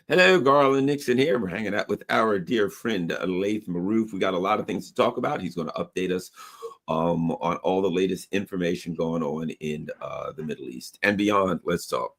Hello, Garland Nixon here. We're hanging out with our dear friend Laith Marouf. We got a lot of things to talk about. He's going to update us on all the latest information going on in the Middle East and beyond. Let's talk.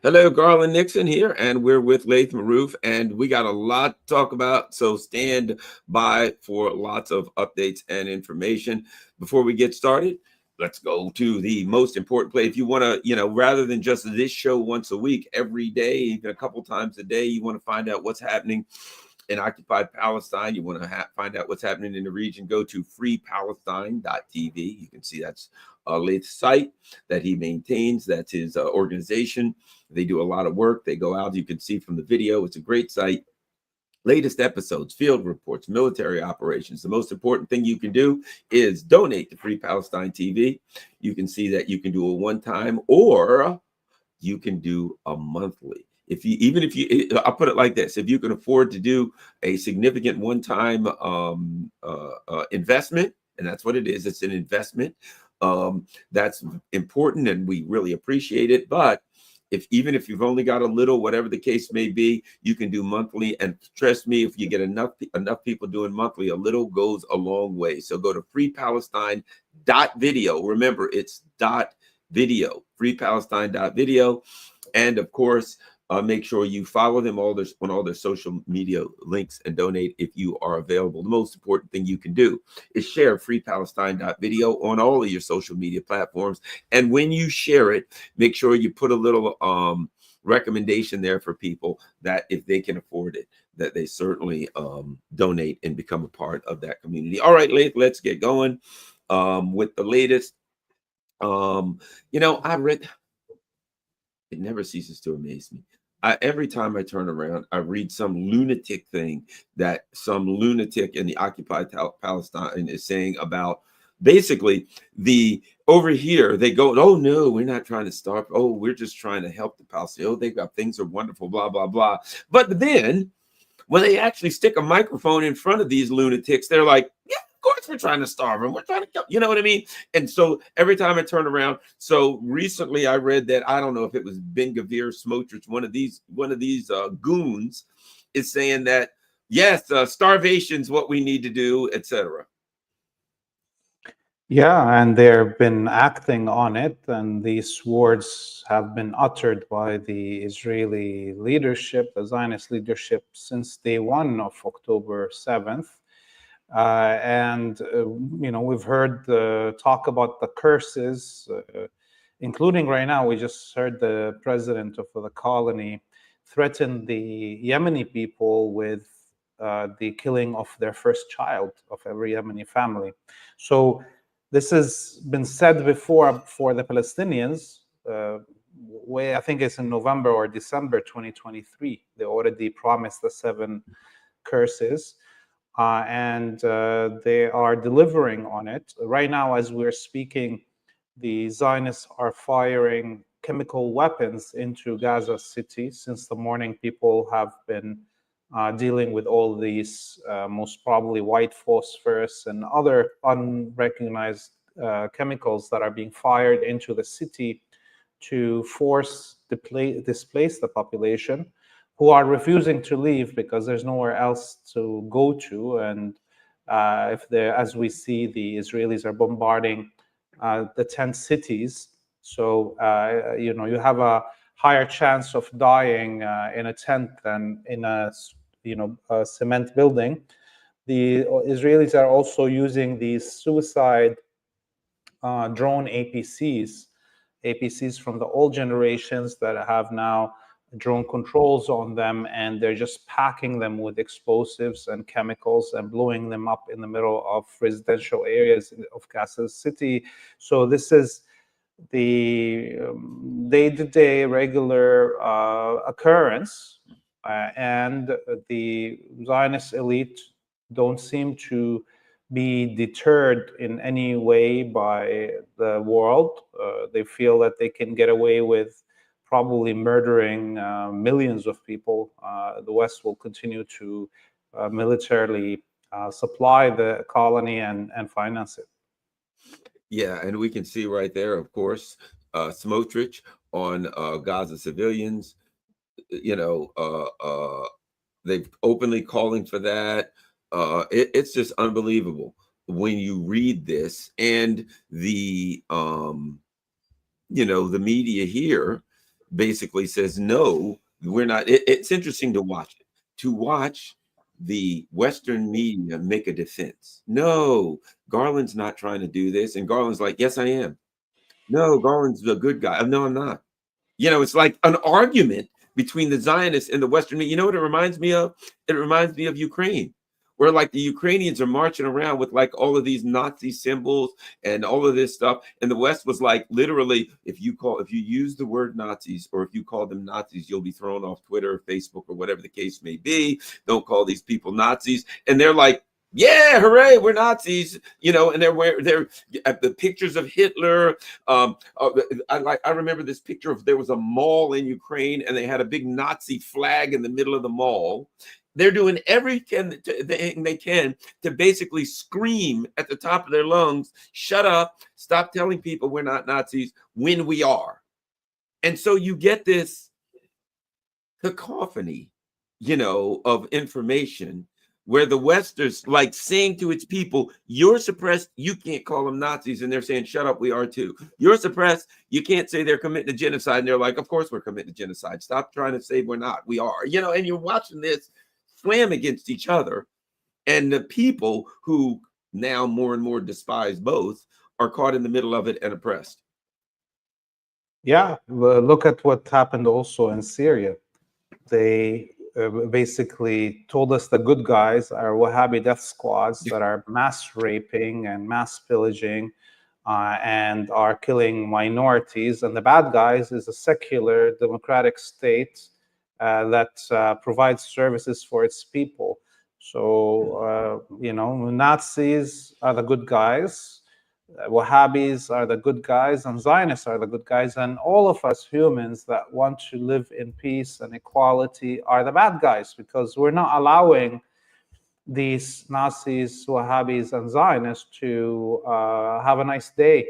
Hello, Garland Nixon here, and we're with Laith Marouf, and we got a lot to talk about, so stand by for lots of updates and information. Before we get started, let's go to the most important place. If you want to, rather than just this show once a week, every day, even a couple times a day, you want to find out what's happening in occupied Palestine, you want to find out what's happening in the region, go to freepalestine.tv. You can see that's Laith's site that he maintains. That's his organization. They do a lot of work. They go out. You can see from the video. It's a great site. Latest episodes, field reports, military operations. The most important thing you can do is donate to Free Palestine TV. You can see that you can do a one-time or you can do a monthly. I'll put it like this: if you can afford to do a significant one-time investment, and that's what it is, it's an investment. That's important, and we really appreciate it. But even if you've only got a little, whatever the case may be, you can do monthly. And trust me, if you get enough people doing monthly, a little goes a long way. So go to freepalestine.video. Remember, it's .video, freepalestine.video. And of course, make sure you follow them on all their social media links and donate if you are available. The most important thing you can do is share freepalestine.video on all of your social media platforms. And when you share it, make sure you put a little recommendation there for people that if they can afford it, that they certainly donate and become a part of that community. All right, let's get going with the latest. I read, it never ceases to amaze me. Every time I turn around, I read some lunatic thing that some lunatic in the occupied Palestine is saying about basically over here. They go, oh no, we're not trying to starve. Oh, we're just trying to help the Palestinians. Oh, they've got things are wonderful, blah, blah, blah. But then when they actually stick a microphone in front of these lunatics, they're like, yeah, of course we're trying to starve them. We're trying to kill, you know what I mean? And so every time I turn around, so recently I read that, I don't know if it was Ben Gavir Smotrich, one of these goons is saying that, yes, starvation's what we need to do, etc. Yeah, and they've been acting on it, and these words have been uttered by the Israeli leadership, the Zionist leadership, since day one of October 7th. We've heard talk about the curses, including right now, we just heard the president of the colony threaten the Yemeni people with the killing of their first child of every Yemeni family. So this has been said before for the Palestinians. I think it's in November or December 2023. They already promised the 7 curses. And they are delivering on it. Right now, as we're speaking, the Zionists are firing chemical weapons into Gaza City. Since the morning, people have been dealing with all these, most probably white phosphorus and other unrecognized chemicals that are being fired into the city to force displace the population, who are refusing to leave because there's nowhere else to go to. And as we see, the Israelis are bombarding the 10 cities. So, you have a higher chance of dying in a tent than in a cement building. The Israelis are also using these suicide drone APCs from the old generations that have now drone controls on them, and they're just packing them with explosives and chemicals and blowing them up in the middle of residential areas of Gaza City. So this is the day-to-day regular occurrence, and the Zionist elite don't seem to be deterred in any way by the world. They feel that they can get away with probably murdering millions of people. The West will continue to militarily supply the colony and finance it. Yeah, and we can see right there, of course, Smotrich on Gaza civilians. You know, they've openly calling for that. It's just unbelievable when you read this, and the the media here basically says no, we're not. It's interesting to watch it. To watch the Western media make a defense. No, Garland's not trying to do this, and Garland's like, yes, I am. No, Garland's a good guy. No, I'm not. It's like an argument between the Zionists and the Western. You know what it reminds me of? It reminds me of Ukraine, where like the Ukrainians are marching around with like all of these Nazi symbols and all of this stuff. And the West was like, literally, if you use the word Nazis, or if you call them Nazis, you'll be thrown off Twitter or Facebook or whatever the case may be. Don't call these people Nazis. And they're like, yeah, hooray, we're Nazis, and they're the pictures of Hitler. I remember this picture of, there was a mall in Ukraine and they had a big Nazi flag in the middle of the mall. They're doing everything they can to basically scream at the top of their lungs, shut up, stop telling people we're not Nazis when we are. And so you get this cacophony, of information, where the West is like saying to its people, you're suppressed, you can't call them Nazis. And they're saying, shut up, we are too. You're suppressed, you can't say they're committing to genocide. And they're like, of course we're committing to genocide. Stop trying to say we're not, we are. And you're watching this slam against each other. And the people who now more and more despise both are caught in the middle of it and oppressed. Yeah, look at what happened also in Syria. They basically told us the good guys are Wahhabi death squads that are mass raping and mass pillaging and are killing minorities. And the bad guys is a secular democratic state that provides services for its people. So, Nazis are the good guys. Wahhabis are the good guys, and Zionists are the good guys, and all of us humans that want to live in peace and equality are the bad guys, because we're not allowing these Nazis, Wahhabis, and Zionists to have a nice day.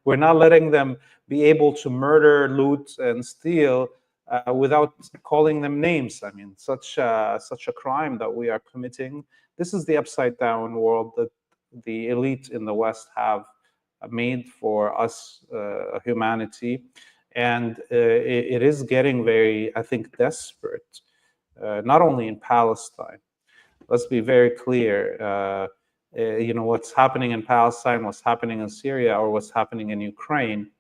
We're not letting them be able to murder, loot, and steal without calling them names. I mean, such a crime that we are committing. This is the upside down world that the elite in the West have made for us, humanity. And it is getting very, I think, desperate, not only in Palestine. Let's be very clear. What's happening in Palestine, what's happening in Syria, or what's happening in Ukraine,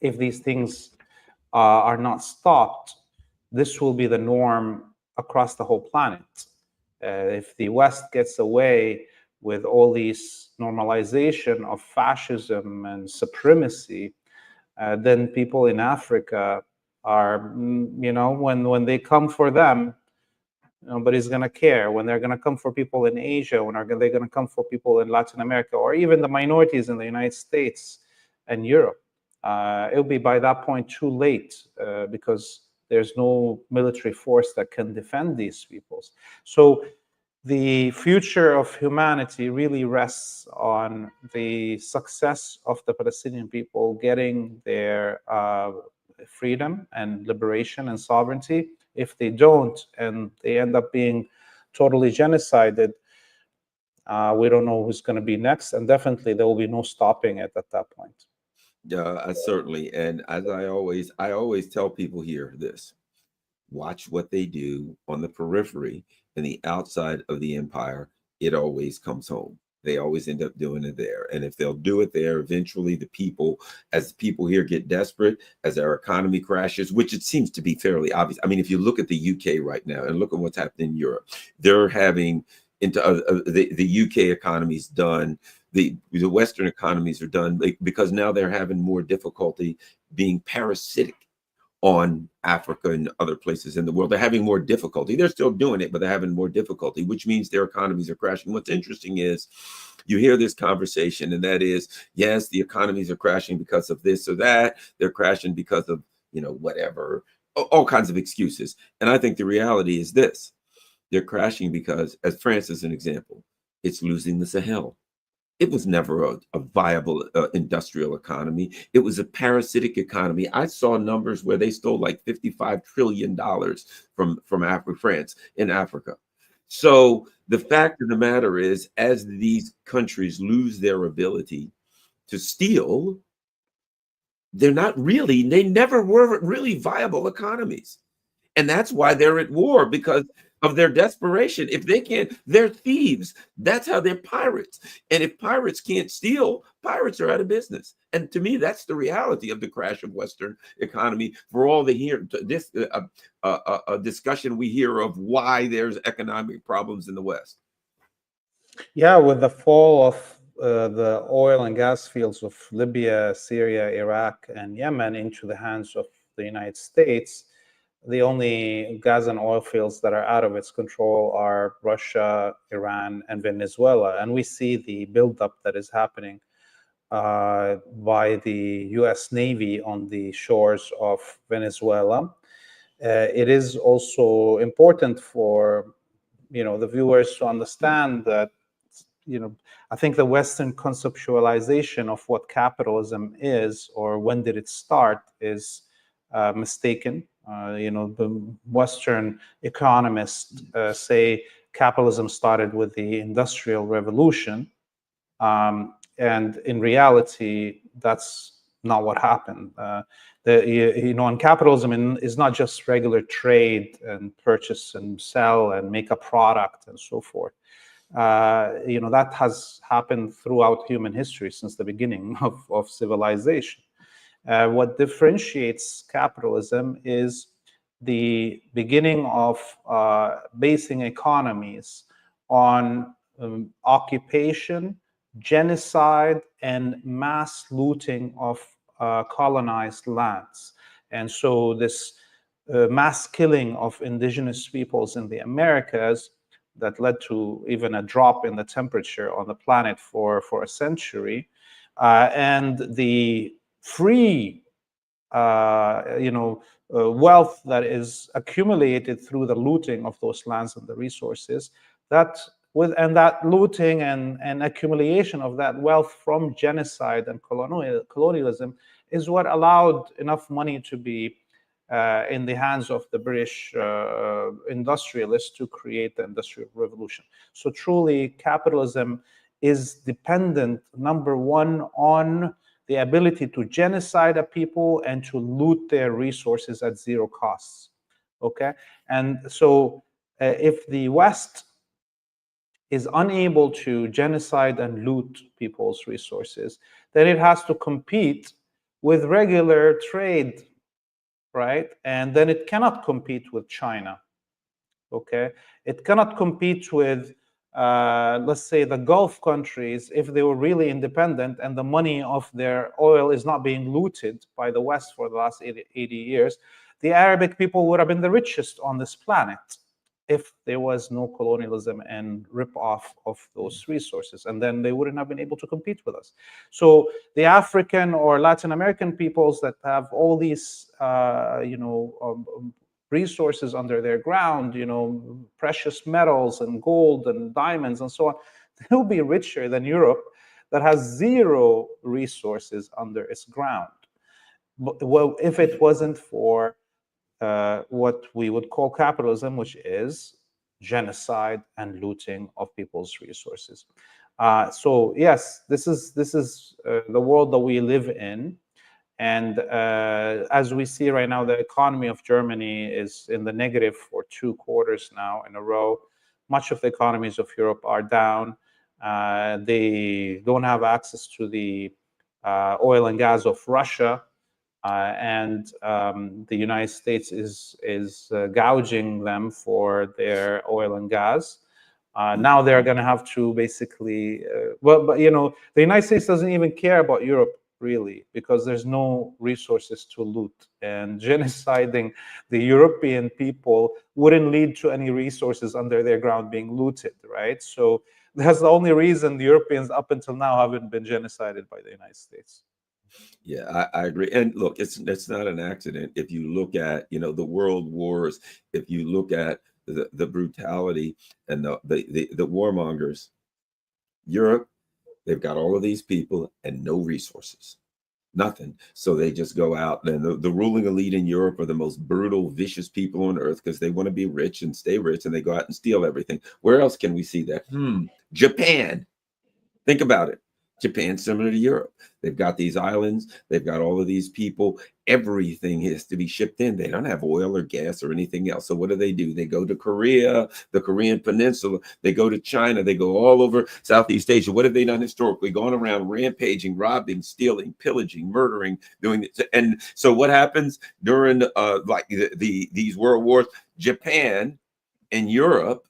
if these things are not stopped, this will be the norm across the whole planet. If the West gets away with all these normalization of fascism and supremacy, then people in Africa are, when they come for them, nobody's going to care. When they're going to come for people in Asia, when they're going to come for people in Latin America, or even the minorities in the United States and Europe, it'll be by that point too late, because there's no military force that can defend these peoples. So the future of humanity really rests on the success of the Palestinian people getting their freedom and liberation and sovereignty. If they don't, and they end up being totally genocided, we don't know who's going to be next, and definitely there will be no stopping it at that point. Yeah, certainly. And as I always tell people here this: watch what they do on the periphery and the outside of the empire. It always comes home. They always end up doing it there. And if they'll do it there, eventually as people here get desperate, as our economy crashes, which it seems to be fairly obvious. I mean, if you look at the UK right now and look at what's happening in Europe, they're having the UK economy's done. the Western economies are done because now they're having more difficulty being parasitic on Africa and other places in the world. They're having more difficulty. They're still doing it, but they're having more difficulty, which means their economies are crashing. What's interesting is you hear this conversation, and that is, yes, the economies are crashing because of this or that. They're crashing because of, whatever, all kinds of excuses. And I think the reality is this. They're crashing because, as France is an example, it's losing the Sahel. It was never a viable industrial economy. It was a parasitic economy. I saw numbers where they stole like $55 trillion from Africa, France in Africa. So the fact of the matter is, as these countries lose their ability to steal, they never were really viable economies. And that's why they're at war, because of their desperation. If they can't, they're thieves. That's how they're pirates. And if pirates can't steal, pirates are out of business. And to me, that's the reality of the crash of Western economy. For all this discussion we hear of why there's economic problems in the West. Yeah, with the fall of the oil and gas fields of Libya, Syria, Iraq, and Yemen into the hands of the United States, the only gas and oil fields that are out of its control are Russia, Iran, and Venezuela. And we see the buildup that is happening by the US Navy on the shores of Venezuela. It is also important for the viewers to understand that I think the Western conceptualization of what capitalism is or when did it start is mistaken. The Western economists say capitalism started with the Industrial Revolution, and in reality, that's not what happened. And capitalism is not just regular trade and purchase and sell and make a product and so forth. That has happened throughout human history since the beginning of civilization. What differentiates capitalism is the beginning of basing economies on occupation, genocide, and mass looting of colonized lands. And so this mass killing of indigenous peoples in the Americas that led to even a drop in the temperature on the planet for a century, and the free wealth that is accumulated through the looting of those lands and the resources, that looting and accumulation of that wealth from genocide and colonialism is what allowed enough money to be in the hands of the British industrialists to create the Industrial Revolution. So truly, capitalism is dependent, number one, on the ability to genocide a people and to loot their resources at zero costs. Okay? And so if the West is unable to genocide and loot people's resources, then it has to compete with regular trade, right? And then it cannot compete with China, okay? It cannot compete with, let's say, the Gulf countries if they were really independent and the money of their oil is not being looted by the West for the last 80 years. The Arabic people would have been the richest on this planet if there was no colonialism and rip-off of those resources, and then they wouldn't have been able to compete with us. So the African or Latin American peoples that have all these, resources under their ground, precious metals and gold and diamonds and so on, they'll be richer than Europe that has zero resources under its ground. Well, if it wasn't for what we would call capitalism, which is genocide and looting of people's resources. So yes, this is the world that we live in, and as we see right now, the economy of Germany is in the negative for 2 quarters now in a row. Much of the economies of Europe are down. They don't have access to the oil and gas of Russia. And the United States is gouging them for their oil and gas. Now they're going to have to basically, but the United States doesn't even care about Europe really, because there's no resources to loot, and genociding the European people wouldn't lead to any resources under their ground being looted, right? So that's the only reason the Europeans up until now haven't been genocided by the United States. Yeah, I agree. And look, it's not an accident. If you look at, the world wars, if you look at the brutality and the warmongers, Europe, they've got all of these people and no resources, nothing. So they just go out, and the ruling elite in Europe are the most brutal, vicious people on earth because they want to be rich and stay rich, and they go out and steal everything. Where else can we see that? Japan. Think about it. Japan's similar to Europe. They've got these islands. They've got all of these people. Everything has to be shipped in. They don't have oil or gas or anything else. So what do? They go to Korea, the Korean Peninsula. They go to China. They go all over Southeast Asia. What have they done historically? Gone around rampaging, robbing, stealing, pillaging, murdering, doing this. And so what happens during these world wars? Japan and Europe,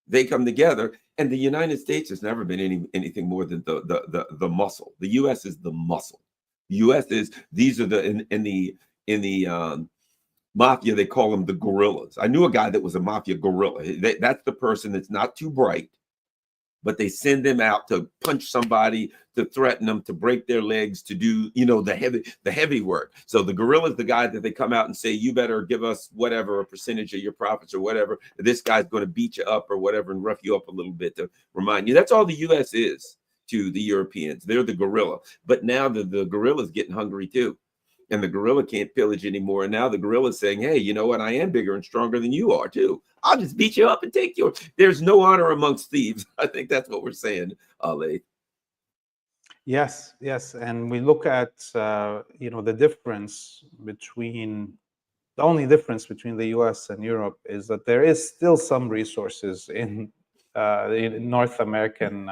they come together. And the United States has never been anything more than the muscle. The U.S. is the muscle. The U.S. is, these are in the mafia, they call them the gorillas. I knew a guy that was a mafia gorilla. That's the person that's not too bright, but they send them out to punch somebody, to threaten them, to break their legs, to do, the heavy work. So the gorilla is the guy that they come out and say, you better give us whatever, a percentage of your profits or whatever. This guy's going to beat you up or whatever and rough you up a little bit to remind you. That's all the U.S. is to the Europeans. They're the gorilla. But now the gorilla's getting hungry too. And the gorilla can't pillage anymore. And now the gorilla's saying, hey, you know what? I am bigger and stronger than you are too. I'll just beat you up and take yours. There's no honor amongst thieves. I think that's what we're saying, Laith. Yes, yes. And we look at, the difference between, the only difference between the US and Europe is that there is still some resources in North American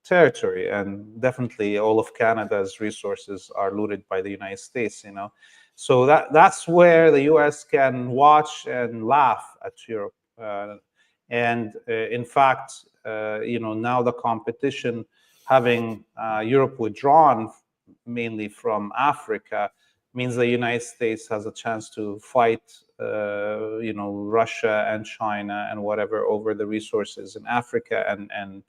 territory, and definitely all of Canada's resources are looted by the United States. So that's where the US can watch and laugh at Europe. And in fact, now the competition, having Europe withdrawn mainly from Africa, means the United States has a chance to fight, Russia and China and whatever over the resources in Africa and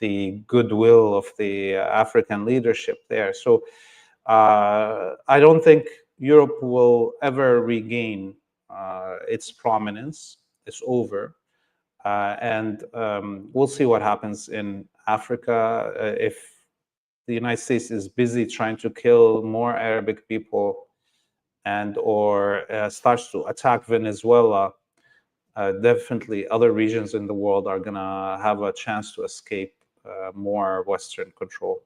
the goodwill of the African leadership there. So I don't think Europe will ever regain its prominence. It's over. And we'll see what happens in Africa if the United States is busy trying to kill more Arabic people or starts to attack Venezuela. Definitely other regions in the world are going to have a chance to escape more Western control.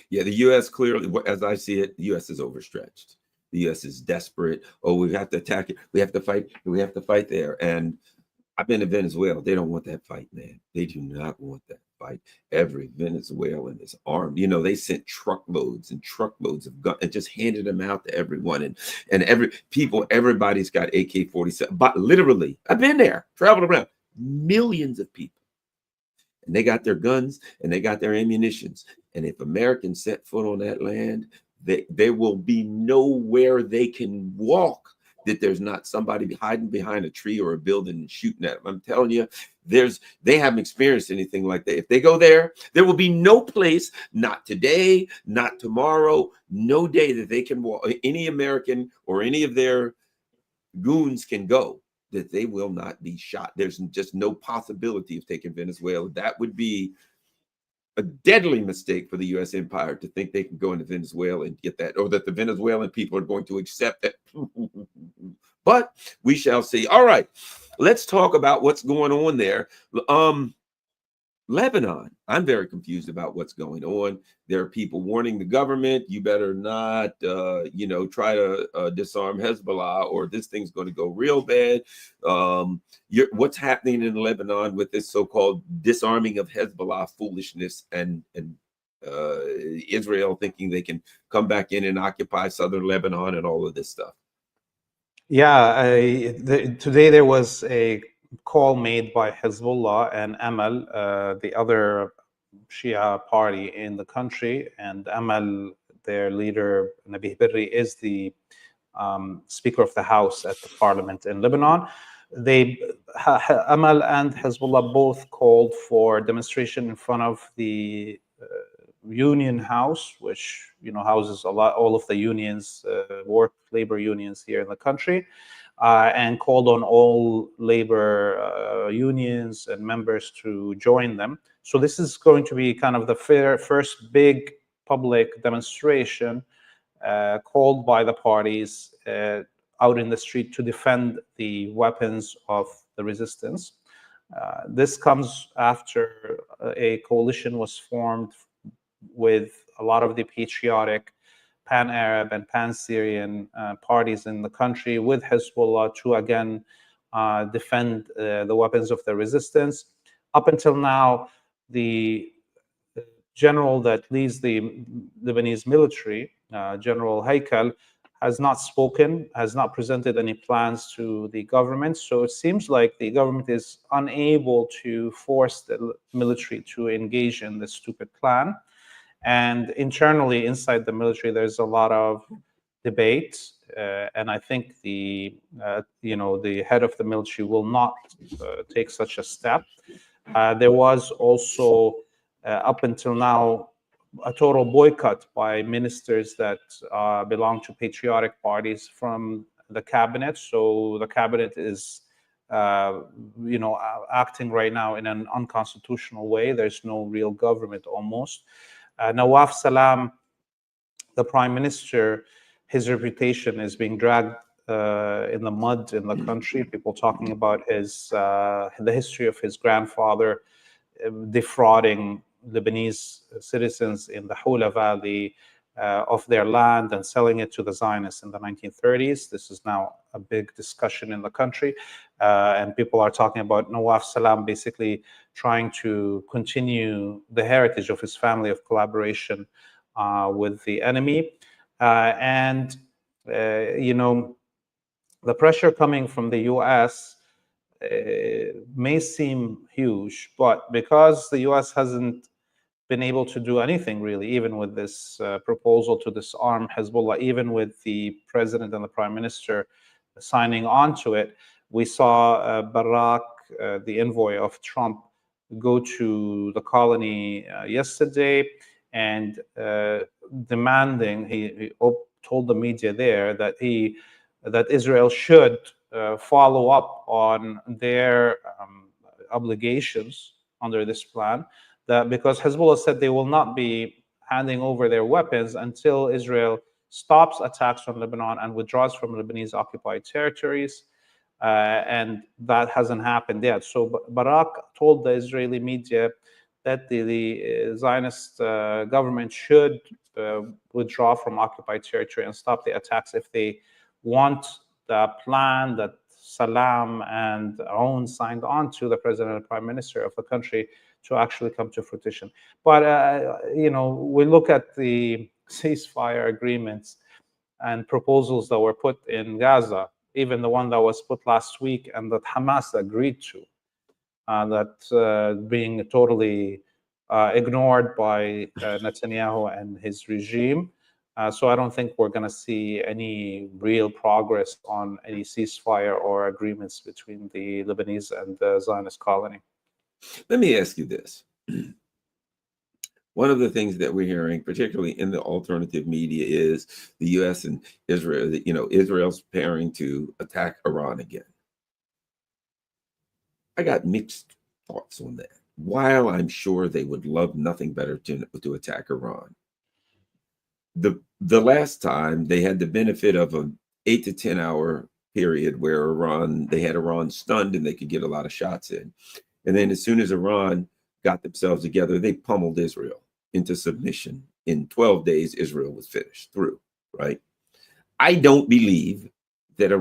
Yeah, the U.S. clearly, as I see it, the U.S. is overstretched. The U.S. is desperate. Oh, we have to attack it. We have to fight. We have to fight there. And I've been to Venezuela. They don't want that fight, man. They do not want that fight. Every Venezuelan is armed. They sent truckloads and truckloads of guns and just handed them out to everyone. And everybody's got AK-47. But literally, I've been there, traveled around. Millions of people. And they got their guns and they got their ammunitions. And if Americans set foot on that land, there will be nowhere they can walk that there's not somebody hiding behind a tree or a building and shooting at them. I'm telling you, they haven't experienced anything like that. If they go there, there will be no place, not today, not tomorrow, no day that they can walk, any American or any of their goons can go, that they will not be shot. There's just no possibility of taking Venezuela. That would be a deadly mistake for the U.S. empire to think they can go into Venezuela and get that, or that the Venezuelan people are going to accept it. But we shall see. All right, let's talk about what's going on there. Lebanon, I'm very confused about what's going on. There are people warning the government, you better not, try to disarm Hezbollah, or this thing's going to go real bad. What's happening in Lebanon with this so-called disarming of Hezbollah foolishness, and Israel thinking they can come back in and occupy southern Lebanon and all of this stuff? Yeah, today there was a call made by Hezbollah and Amal, the other Shia party in the country, and Amal, their leader Nabih Berri, is the Speaker of the House at the parliament in Lebanon. Amal and Hezbollah both called for demonstration in front of the Union House, which houses all of the unions, labor unions here in the country, and called on all labor unions and members to join them. So this is going to be kind of the first big public demonstration called by the parties out in the street to defend the weapons of the resistance. This comes after a coalition was formed with a lot of the patriotic pan-Arab and pan-Syrian parties in the country with Hezbollah to again defend the weapons of the resistance. Up until now, the general that leads the Lebanese military, General Haikal, has not spoken, has not presented any plans to the government. So it seems like the government is unable to force the military to engage in this stupid plan. And internally, inside the military, there's a lot of debate, and I think the head of the military will not take such a step. There was also, up until now, a total boycott by ministers that belong to patriotic parties from the cabinet. So the cabinet is, acting right now in an unconstitutional way. There's no real government almost. Nawaf Salam, the prime minister, his reputation is being dragged in the mud in the country. People talking about the history of his grandfather defrauding Lebanese citizens in the Hula Valley of their land and selling it to the Zionists in the 1930s. This is now a big discussion in the country. And people are talking about Nawaf Salam basically trying to continue the heritage of his family of collaboration with the enemy. The pressure coming from the US may seem huge, but because the US hasn't been able to do anything really, even with this proposal to disarm Hezbollah, even with the president and the prime minister signing on to it, we saw Barak, the envoy of Trump, go to the colony yesterday and demanding, he told the media there that Israel should follow up on their obligations under this plan, that because Hezbollah said they will not be handing over their weapons until Israel stops attacks from Lebanon and withdraws from Lebanese occupied territories. And that hasn't happened yet. So Barak told the Israeli media that the Zionist government should withdraw from occupied territory and stop the attacks if they want the plan that Salam and Aoun signed on to, the president and prime minister of the country, to actually come to fruition. But, we look at the ceasefire agreements and proposals that were put in Gaza, even the one that was put last week and that Hamas agreed to, being totally ignored by Netanyahu and his regime. So I don't think we're going to see any real progress on any ceasefire or agreements between the Lebanese and the Zionist colony. Let me ask you this. One of the things that we're hearing, particularly in the alternative media, is the U.S. and Israel, Israel's preparing to attack Iran again. I got mixed thoughts on that. While I'm sure they would love nothing better to attack Iran, the last time they had the benefit of an 8 to 10 hour period where they had Iran stunned and they could get a lot of shots in. And then as soon as Iran got themselves together, they pummeled Israel into submission. In 12 days, Israel was finished through, right? I don't believe that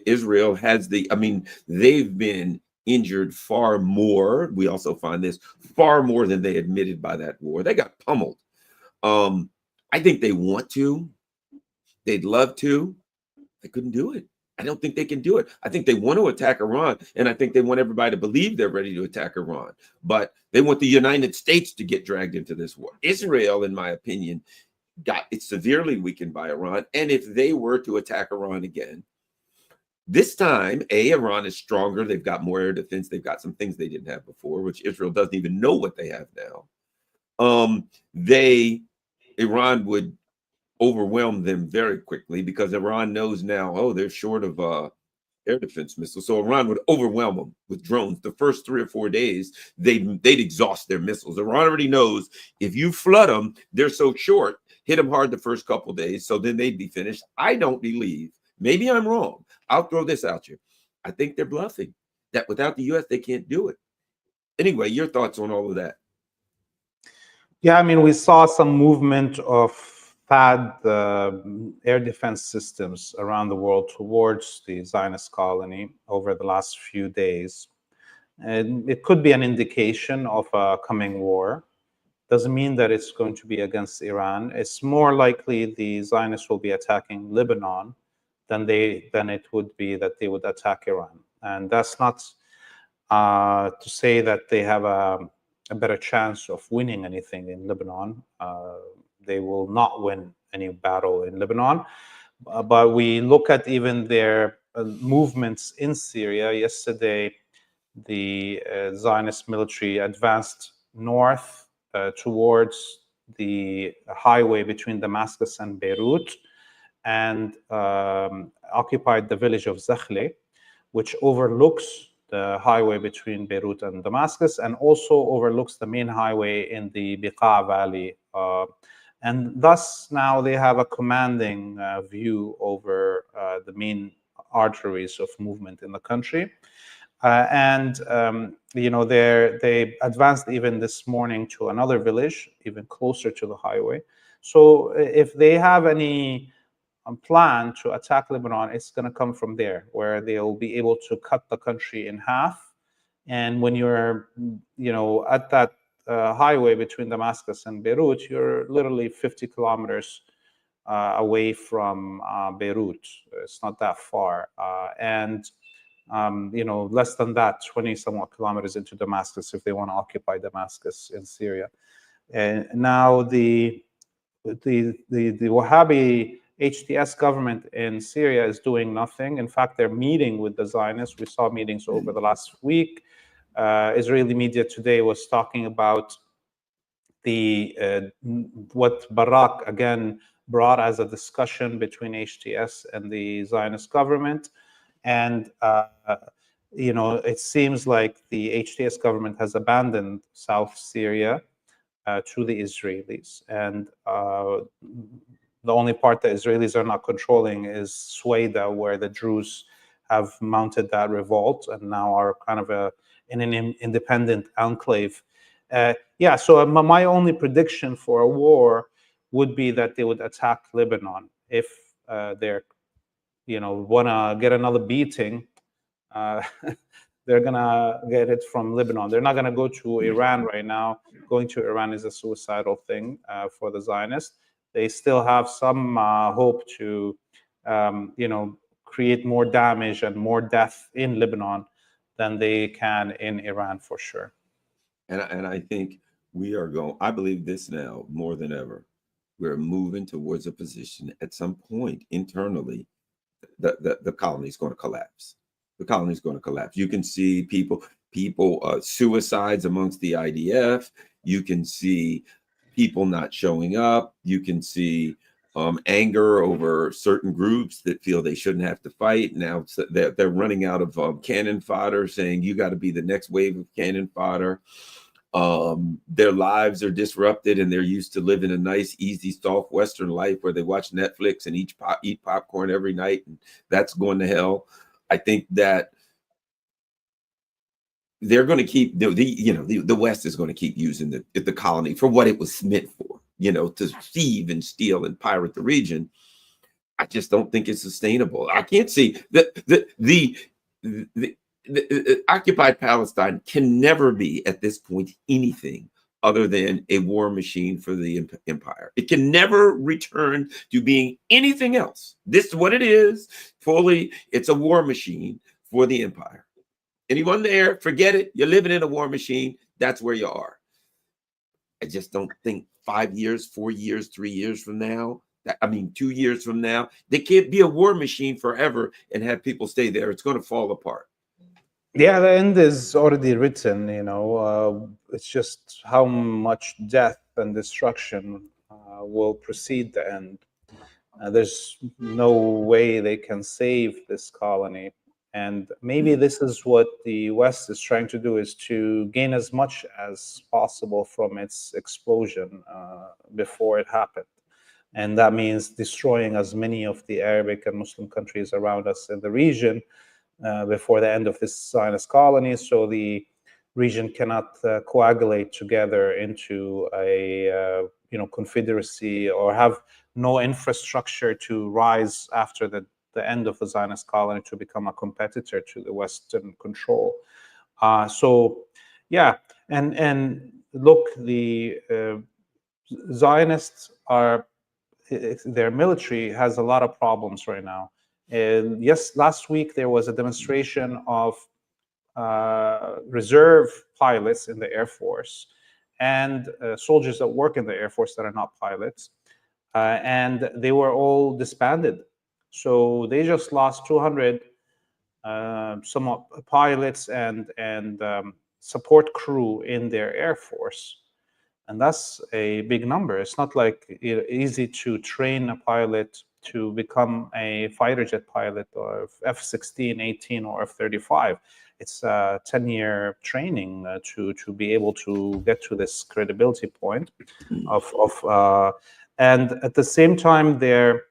Israel has they've been injured far more. We also find this far more than they admitted by that war. They got pummeled. I think they want to. They'd love to. They couldn't do it. I don't think they can do it. I think they want to attack Iran, and I think they want everybody to believe they're ready to attack Iran. But they want the United States to get dragged into this war. Israel, in my opinion, got it severely weakened by Iran. And if they were to attack Iran again, this time, Iran is stronger. They've got more air defense. They've got some things they didn't have before, which Israel doesn't even know what they have now. Iran would overwhelm them very quickly because Iran knows now, oh, they're short of air defense missiles. So Iran would overwhelm them with drones. The first 3 or 4 days, they'd exhaust their missiles. Iran already knows if you flood them, they're so short, hit them hard the first couple of days, so then they'd be finished. I don't believe, maybe I'm wrong, I'll throw this out here. I think they're bluffing, that without the U.S., they can't do it. Anyway, your thoughts on all of that? Yeah, I mean, we saw some movement of THAAD air defense systems around the world towards the Zionist colony over the last few days. And it could be an indication of a coming war. Doesn't mean that it's going to be against Iran. It's more likely the Zionists will be attacking Lebanon than it would be that they would attack Iran. And that's not to say that they have a better chance of winning anything in Lebanon. They will not win any battle in Lebanon. But we look at even their movements in Syria. Yesterday, the Zionist military advanced north towards the highway between Damascus and Beirut, and occupied the village of Zakhle, which overlooks the highway between Beirut and Damascus, and also overlooks the main highway in the Beqa Valley. And thus now they have a commanding view over the main arteries of movement in the country. They advanced even this morning to another village, even closer to the highway. So if they have any plan to attack Lebanon, it's going to come from there, where they'll be able to cut the country in half. And when you're, at that highway between Damascus and Beirut, you're literally 50 kilometers away from Beirut. It's not that far. Less than that, 20 somewhat kilometers into Damascus, if they want to occupy Damascus in Syria. And now the Wahhabi HTS government in Syria is doing nothing. In fact, they're meeting with the Zionists. We saw meetings over the last week. Israeli media today was talking about what Barak again brought as a discussion between HTS and the Zionist government. And it seems like the HTS government has abandoned South Syria to the Israelis. And the only part that Israelis are not controlling is Sueda, where the Druze have mounted that revolt and now are kind of in an independent enclave. So my only prediction for a war would be that they would attack Lebanon if they're, want to get another beating. They're going to get it from Lebanon. They're not going to go to Iran right now. Going to Iran is a suicidal thing for the Zionists. They still have some hope to, create more damage and more death in Lebanon than they can in Iran, for sure. And I think I believe this now more than ever. We're moving towards a position at some point internally the colony is going to collapse. The colony is going to collapse. You can see people suicides amongst the IDF. You can see people not showing up. You can see anger over certain groups that feel they shouldn't have to fight. Now they're running out of cannon fodder, saying you got to be the next wave of cannon fodder. Their lives are disrupted, and they're used to living a nice, easy, soft Western life where they watch Netflix and eat popcorn every night, and that's going to hell. I think that they're going to keep the West is going to keep using the colony for what it was meant for, to thieve and steal and pirate the region. I just don't think it's sustainable. I can't see the occupied Palestine can never be at this point anything other than a war machine for the empire. It can never return to being anything else. This is what it is. Fully, it's a war machine for the empire. Anyone there, forget it. You're living in a war machine. That's where you are. I just don't think 5 years, 4 years, 3 years from now, I mean, 2 years from now, they can't be a war machine forever and have people stay there. It's going to fall apart. Yeah, the end is already written. It's just how much death and destruction will precede the end. There's no way they can save this colony. And maybe this is what the West is trying to do, is to gain as much as possible from its explosion before it happened. And that means destroying as many of the Arabic and Muslim countries around us in the region before the end of this Zionist colony, so the region cannot coagulate together into a confederacy, or have no infrastructure to rise after the end of the Zionist colony to become a competitor to the Western control. So, yeah, and look, the Zionists are, their military has a lot of problems right now. And yes, last week there was a demonstration of reserve pilots in the Air Force and soldiers that work in the Air Force that are not pilots, and they were all disbanded. So they just lost 200 some pilots and support crew in their Air Force. And that's a big number. It's not like easy to train a pilot to become a fighter jet pilot, or F-16, 18, or F-35. It's a 10-year training to be able to get to this credibility point and at the same time, their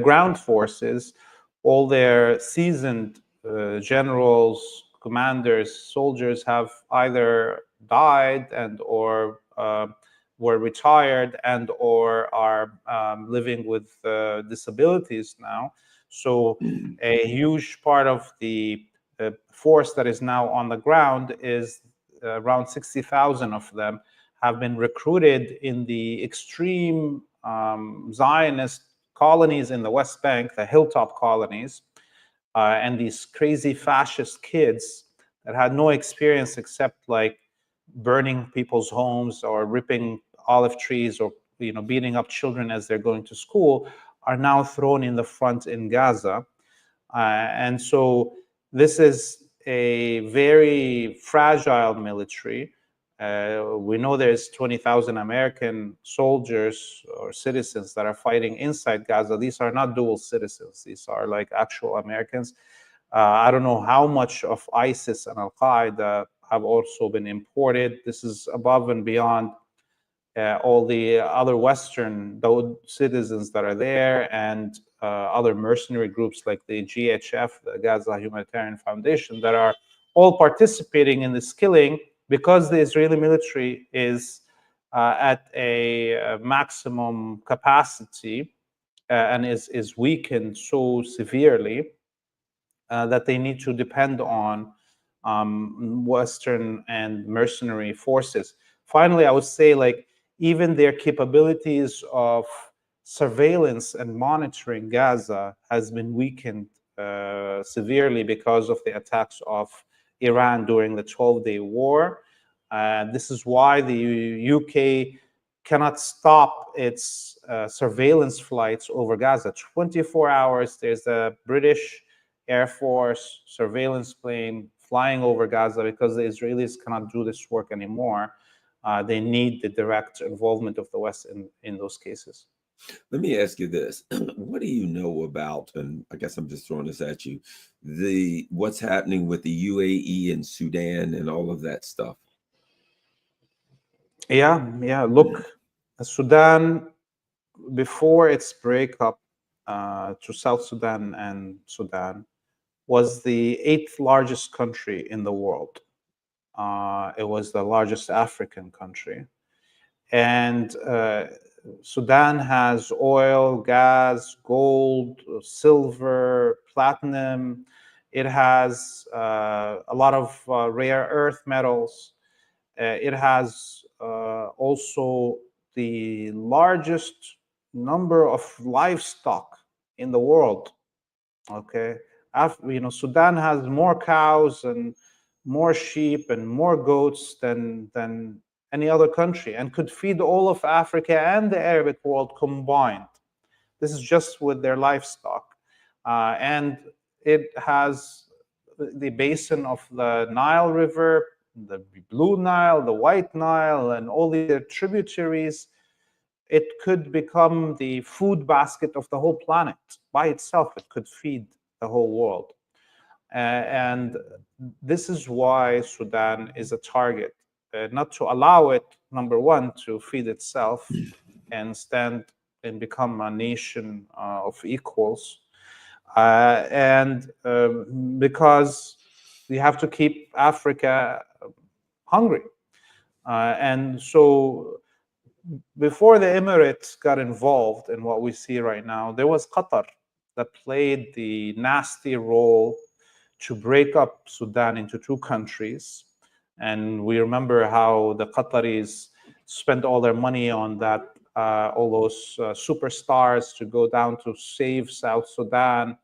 ground forces, all their seasoned generals, commanders, soldiers have either died and or were retired and or are living with disabilities now. So a huge part of the force that is now on the ground is around 60,000 of them have been recruited in the extreme Zionist colonies in the West Bank, the hilltop colonies, and these crazy fascist kids that had no experience except like burning people's homes or ripping olive trees, or beating up children as they're going to school, are now thrown in the front in Gaza. And so this is a very fragile military. We know there's 20,000 American soldiers or citizens that are fighting inside Gaza. These are not dual citizens. These are like actual Americans. I don't know how much of ISIS and Al-Qaeda have also been imported. This is above and beyond all the other Western citizens that are there, and other mercenary groups like the GHF, the Gaza Humanitarian Foundation, that are all participating in this killing, because the Israeli military is at a maximum capacity and is weakened so severely that they need to depend on Western and mercenary forces. Finally, I would say, like, even their capabilities of surveillance and monitoring Gaza has been weakened severely because of the attacks of Iran during the 12-day war. This is why the UK cannot stop its surveillance flights over Gaza. 24 hours, there's a British Air Force surveillance plane flying over Gaza, because the Israelis cannot do this work anymore. They need the direct involvement of the West in those cases. Let me ask you this. What do you know about, and I guess I'm just throwing this at you, what's happening with the UAE and Sudan and all of that stuff? Yeah. Look, Sudan, before its breakup to South Sudan and Sudan, was the 8th largest country in the world. It was the largest African country. And Sudan has oil, gas, gold, silver, platinum. It has a lot of rare earth metals. It has also the largest number of livestock in the world. Okay, Sudan has more cows and more sheep and more goats than any other country, and could feed all of Africa and the Arabic world combined. This is just with their livestock, and it has the basin of the Nile River, the Blue Nile, the White Nile, and all the tributaries. It could become the food basket of the whole planet. By itself, it could feed the whole world. And this is why Sudan is a target, not to allow it, number one, to feed itself and stand and become a nation of equals, and because we have to keep Africa hungry. And so before the Emirates got involved in what we see right now, there was Qatar that played the nasty role to break up Sudan into two countries. And we remember how the Qataris spent all their money on that, all those superstars to go down to save South Sudan.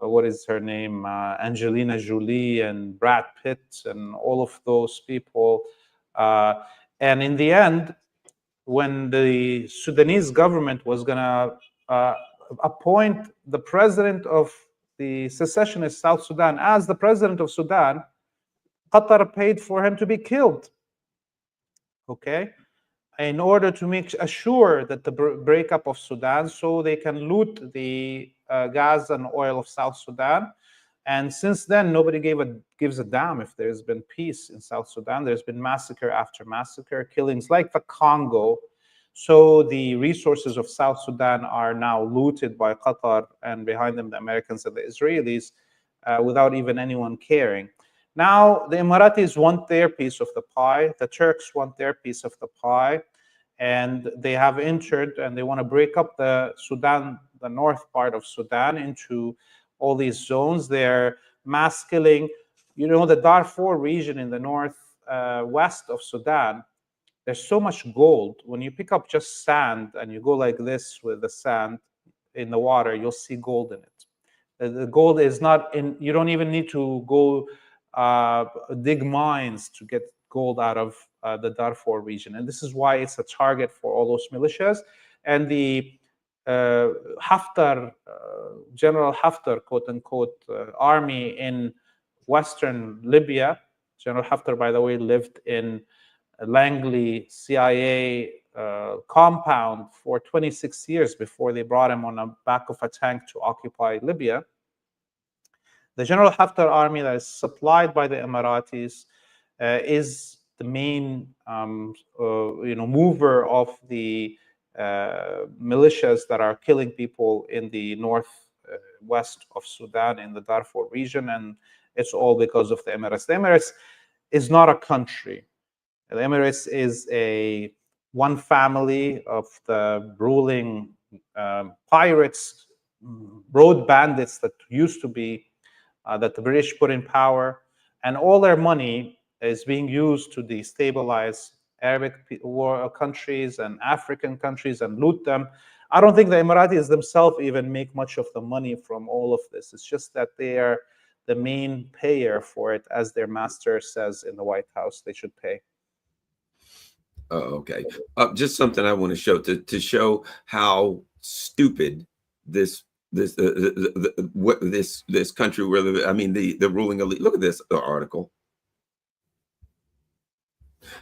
What is her name? Angelina Jolie and Brad Pitt and all of those people. And in the end, when the Sudanese government was going to appoint the president of the secessionist South Sudan as the president of Sudan, Qatar paid for him to be killed, okay, in order to make assure that the breakup of Sudan, so they can loot the gas and oil of South Sudan. And since then, nobody gives a damn if there's been peace in South Sudan. There's been massacre after massacre, killings like the Congo. So the resources of South Sudan are now looted by Qatar, and behind them the Americans and the Israelis, without even anyone caring. Now the Emiratis want their piece of the pie. The Turks want their piece of the pie, and they have entered and they want to break up the Sudan, the north part of Sudan, into all these zones. They're mass killing. You know, the Darfur region in the north west of Sudan, there's so much gold. When you pick up just sand and you go like this with the sand in the water, you'll see gold in it. The gold is not in, you don't even need to go dig mines to get gold out of the Darfur region. And this is why it's a target for all those militias. And the Haftar, General Haftar, quote unquote, army in Western Libya. General Haftar, by the way, lived in Langley CIA compound for 26 years before they brought him on the back of a tank to occupy Libya. The General Haftar army that is supplied by the Emiratis is the main mover of the militias that are killing people in the north west of Sudan in the Darfur region, and it's all because of the Emirates. The Emirates is not a country. The Emirates is a one family of the ruling pirates, road bandits that used to be that the British put in power, and all their money is being used to destabilize Arabic countries and African countries and loot them. I don't think the Emiratis themselves even make much of the money from all of this. It's just that they are the main payer for it, as their master says in the White House they should pay. Okay. Just something I want to show to show how stupid this country, where I mean the ruling elite. Look at this article.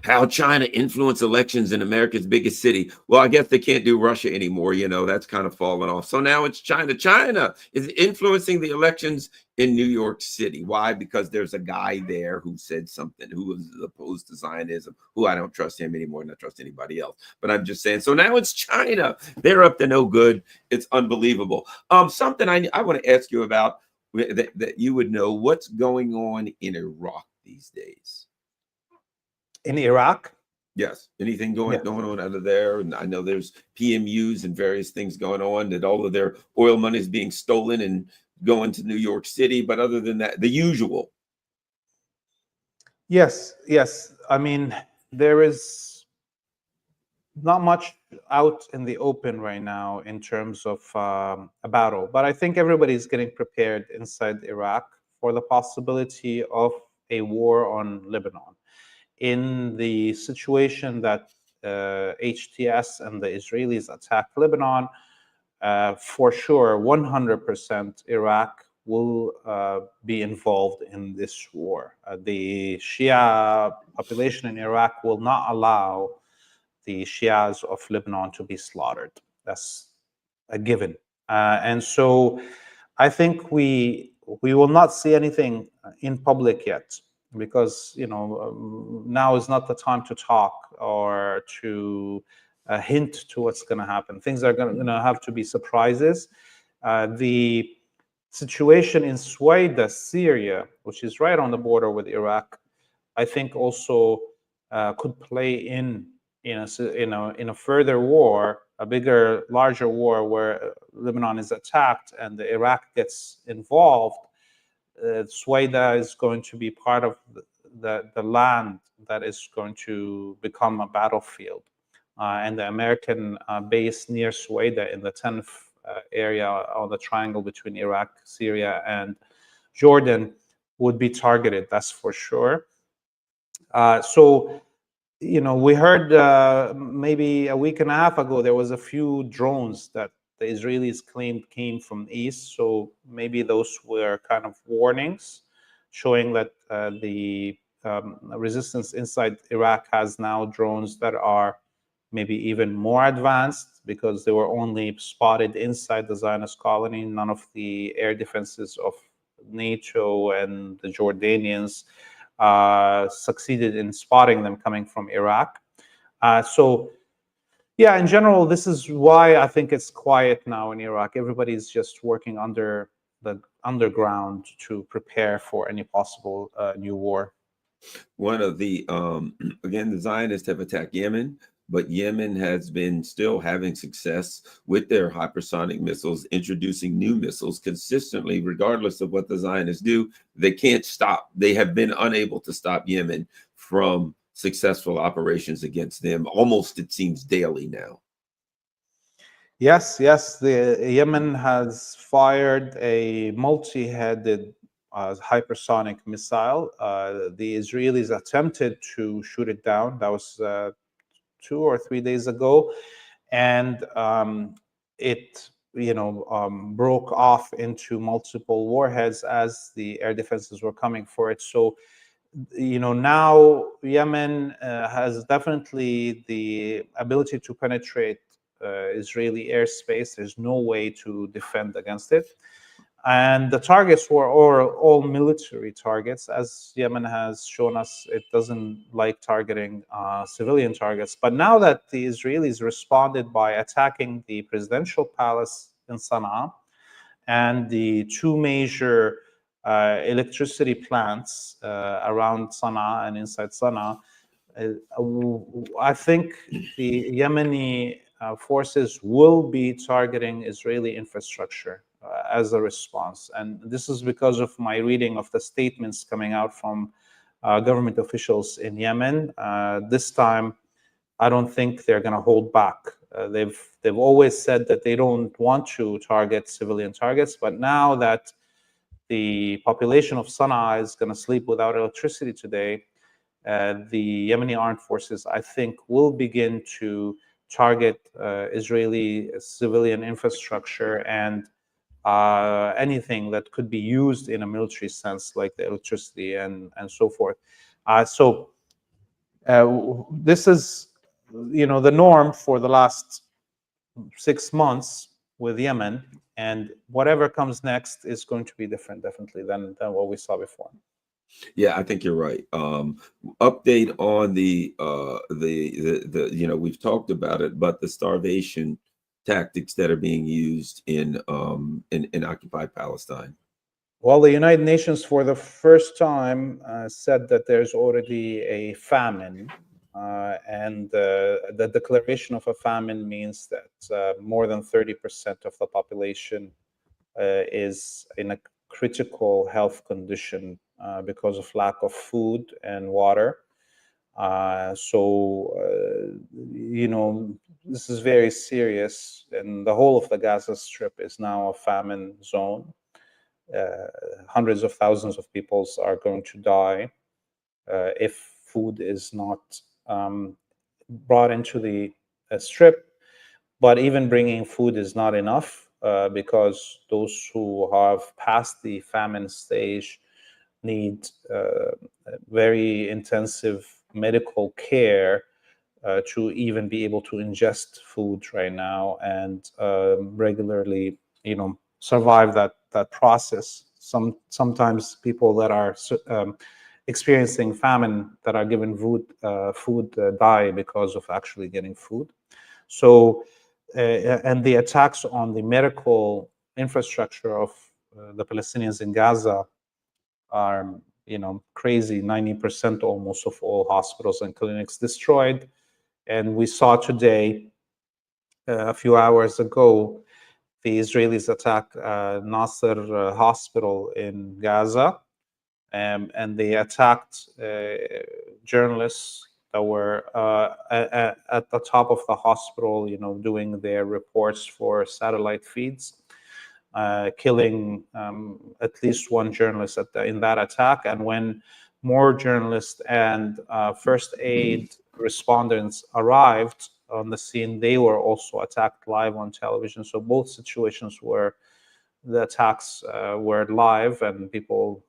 How China influenced elections in America's biggest city. Well, I guess they can't do Russia anymore. You know, that's kind of fallen off. So now it's China. China is influencing the elections in New York City. Why? Because there's a guy there who said something, who was opposed to Zionism, who I don't trust him anymore, and I trust anybody else. But I'm just saying, so now it's China. They're up to no good. It's unbelievable. Something I want to ask you about that you would know, what's going on in Iraq these days. In Iraq? Yes. Anything going on out of there? And I know there's PMUs and various things going on, that all of their oil money is being stolen and going to New York City. But other than that, the usual. Yes. I mean, there is not much out in the open right now in terms of a battle, but I think everybody's getting prepared inside Iraq for the possibility of a war on Lebanon. In the situation that HTS and the Israelis attack Lebanon, for sure, 100% Iraq will be involved in this war. The Shia population in Iraq will not allow the Shias of Lebanon to be slaughtered. That's a given. And so I think we will not see anything in public yet, because now is not the time to talk or to hint to what's going to happen. Things are going to have to be surprises. The situation in Suwaida, Syria, which is right on the border with Iraq, I think also could play in a further war, a bigger, larger war where Lebanon is attacked and Iraq gets involved. Suwaida is going to be part of the land that is going to become a battlefield. And the American base near Suwaida in the 10th area on the triangle between Iraq, Syria, and Jordan would be targeted, that's for sure. So we heard maybe a week and a half ago there was a few drones that the Israelis claimed came from the east. So maybe those were kind of warnings showing that the resistance inside Iraq has now drones that are maybe even more advanced, because they were only spotted inside the Zionist colony. None of the air defenses of NATO and the Jordanians succeeded in spotting them coming from Iraq. So, yeah, in general, this is why I think it's quiet now in Iraq. Everybody's just working under the underground to prepare for any possible new war. One of the again, the Zionists have attacked Yemen, but Yemen has been still having success with their hypersonic missiles, introducing new missiles consistently, regardless of what the Zionists do. They can't stop. They have been unable to stop Yemen from successful operations against them, almost, it seems, daily now. Yes, yes, the Yemen has fired a multi-headed hypersonic missile. The Israelis attempted to shoot it down. That was 2 or 3 days ago, and it broke off into multiple warheads as the air defenses were coming for it. So now Yemen has definitely the ability to penetrate Israeli airspace. There's no way to defend against it. And the targets were all military targets. As Yemen has shown us, it doesn't like targeting civilian targets. But now that the Israelis responded by attacking the presidential palace in Sana'a and the two major electricity plants around Sana'a and inside Sana'a, I think the Yemeni forces will be targeting Israeli infrastructure as a response. And this is because of my reading of the statements coming out from government officials in Yemen. This time, I don't think they're going to hold back. They've always said that they don't want to target civilian targets, but now that the population of Sana'a is going to sleep without electricity today, the Yemeni armed forces, I think, will begin to target Israeli civilian infrastructure and anything that could be used in a military sense, like the electricity and so forth. So this is, the norm for the last 6 months with Yemen, and whatever comes next is going to be different, definitely, than what we saw before. Yeah, I think you're right. Update on the we've talked about it, but the starvation tactics that are being used in occupied Palestine. Well, the United Nations, for the first time, said that there's already a famine, and the declaration of a famine means that more than 30% of the population is in a critical health condition because of lack of food and water. This is very serious, and the whole of the Gaza Strip is now a famine zone. Hundreds of thousands of people are going to die if food is not brought into the strip. But even bringing food is not enough because those who have passed the famine stage need very intensive medical care to even be able to ingest food right now and regularly, survive that process. Sometimes people that are experiencing famine that are given food die because of actually getting food. So, and the attacks on the medical infrastructure of the Palestinians in Gaza are, crazy. 90% almost of all hospitals and clinics destroyed. And we saw today, a few hours ago, the Israelis attacked Nasser hospital in Gaza, and they attacked journalists that were at the top of the hospital, doing their reports for satellite feeds, killing at least one journalist in that attack. And when more journalists and first aid respondents arrived on the scene, they were also attacked live on television. So both situations where the attacks were live and people,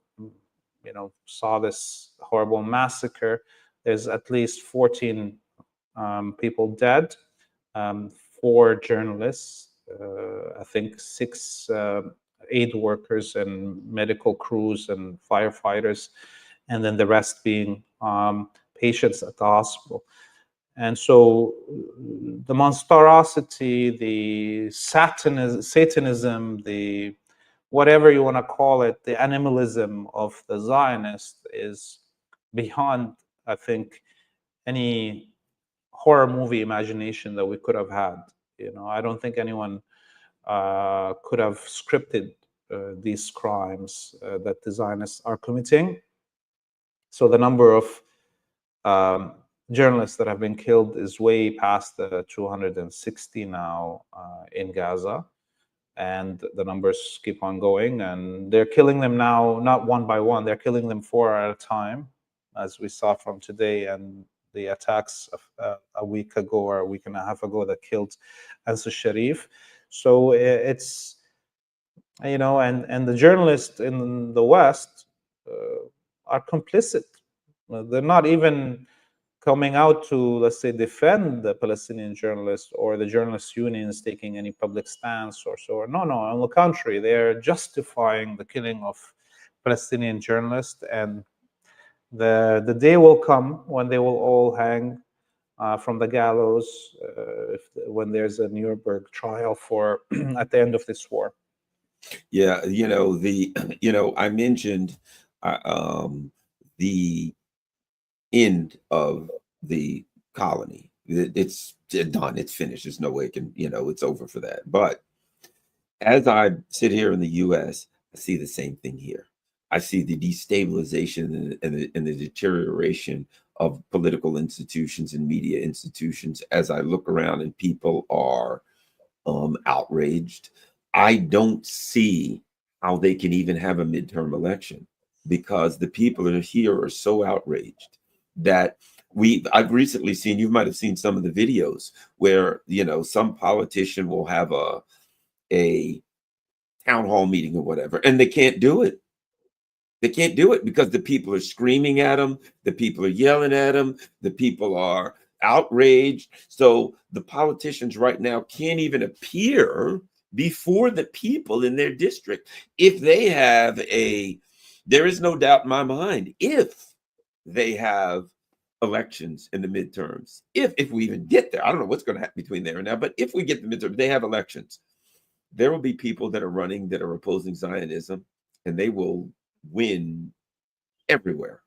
saw this horrible massacre. There's at least 14 people dead, 4 journalists, I think 6 aid workers and medical crews and firefighters, and then the rest being patients at the hospital. And so the monstrosity, the Satanism, the whatever you want to call it, the animalism of the Zionist is beyond, I think, any horror movie imagination that we could have had. I don't think anyone could have scripted these crimes that the Zionists are committing. So the number of journalists that have been killed is way past the 260 now in Gaza. And the numbers keep on going. And they're killing them now, not one by one. They're killing them 4 at a time, as we saw from today and the attacks of, a week ago or a week and a half ago that killed Ansar Sharif. So it's, and the journalists in the West are complicit. They're not even coming out to, let's say, defend the Palestinian journalists or the journalists' unions taking any public stance or so. No, on the contrary, they're justifying the killing of Palestinian journalists. And the day will come when they will all hang from the gallows when there's a Nuremberg trial for at the end of this war. Yeah, I mentioned the end of the colony. It's done. It's finished. There's no way it can, it's over for that. But as I sit here in the U.S., I see the same thing here. I see the destabilization and the deterioration of political institutions and media institutions as I look around and people are outraged. I don't see how they can even have a midterm election because the people that are here are so outraged that I've recently seen, you might have seen some of the videos where, some politician will have a town hall meeting or whatever, and they can't do it. They can't do it because the people are screaming at them, the people are yelling at them, the people are outraged. So the politicians right now can't even appear before the people in their district. If they have there is no doubt in my mind, if they have elections in the midterms, if we even get there, I don't know what's going to happen between there and now, but if we get the midterms, they have elections, there will be people that are running that are opposing Zionism, and they will win everywhere.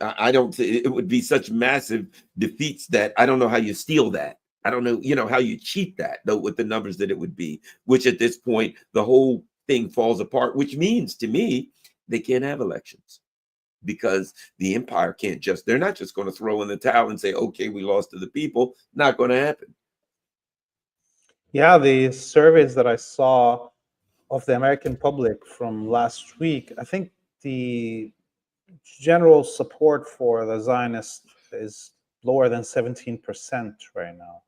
I don't, it would be such massive defeats that I don't know how you steal that. I don't know, how you cheat that, though, with the numbers that it would be, which at this point, the whole thing falls apart, which means to me, they can't have elections. because the empire can't just, they're not just going to throw in the towel and say, okay, we lost to the people. Not going to happen. Yeah, the surveys that I saw of the American public from last week, I think the general support for the Zionists is lower than 17% right now.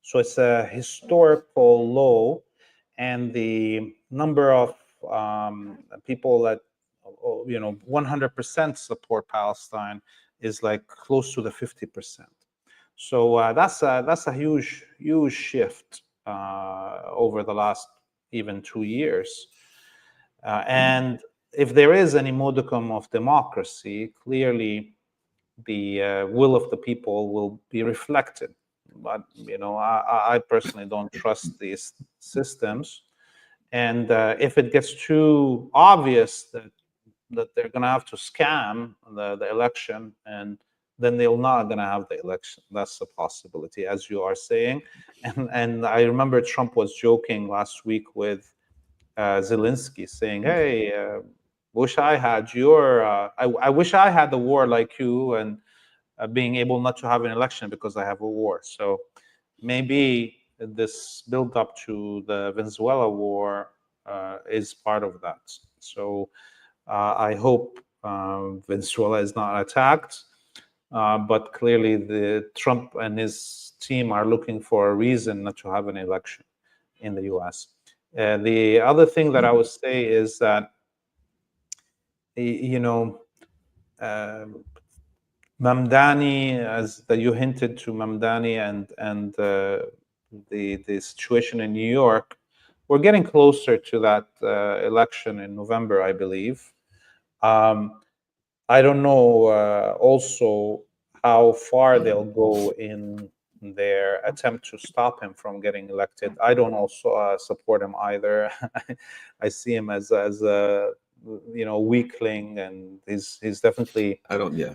So it's a historical low, and the number of people that 100% support Palestine is like close to the 50%. So that's a huge shift over the last even 2 years. And if there is any modicum of democracy, clearly the will of the people will be reflected. But I personally don't trust these systems, and if it gets too obvious that they're going to have to scam the election, and then they're not going to have the election. That's a possibility, as you are saying. And I remember Trump was joking last week with Zelensky, saying, "Hey, wish I had your. I wish I had the war like you, and being able not to have an election because I have a war." So maybe this build up to the Venezuela war is part of that. So I hope Venezuela is not attacked, but clearly the Trump and his team are looking for a reason not to have an election in the U.S. The other thing that I would say is that, you know, Mamdani, as that you hinted to Mamdani and the situation in New York, we're getting closer to that election in November, I believe. I don't know also how far they'll go in their attempt to stop him from getting elected. I don't also support him either. I see him as a weakling, and he's definitely I don't, yeah.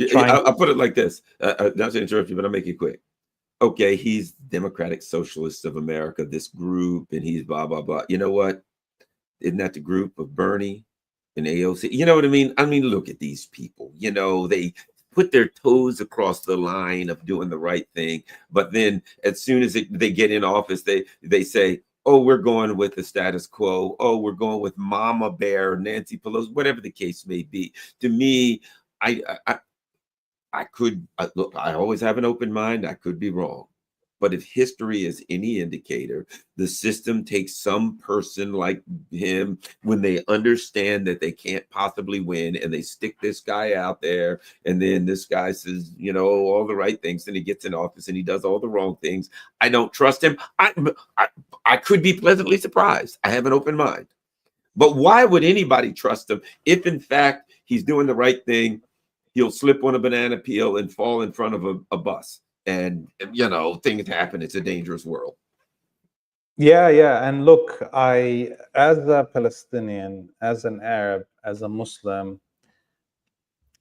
trying. I'll put it like this. Not to interrupt you, but I'll make it quick. Okay, he's Democratic Socialists of America, this group, and he's blah, blah, blah. You know what? Isn't that the group of Bernie and AOC? You know what I mean? I mean, look at these people. They put their toes across the line of doing the right thing. But then as soon as they get in office, they say, oh, we're going with the status quo. Oh, we're going with Mama Bear, Nancy Pelosi, whatever the case may be. To me, I could look, I always have an open mind. I could be wrong. But if history is any indicator, the system takes some person like him when they understand that they can't possibly win, and they stick this guy out there. And then this guy says, all the right things, and he gets in office and he does all the wrong things. I don't trust him. I could be pleasantly surprised. I have an open mind. But why would anybody trust him if, in fact, he's doing the right thing? He'll slip on a banana peel and fall in front of a bus. And, things happen. It's a dangerous world. Yeah. And look, as a Palestinian, as an Arab, as a Muslim,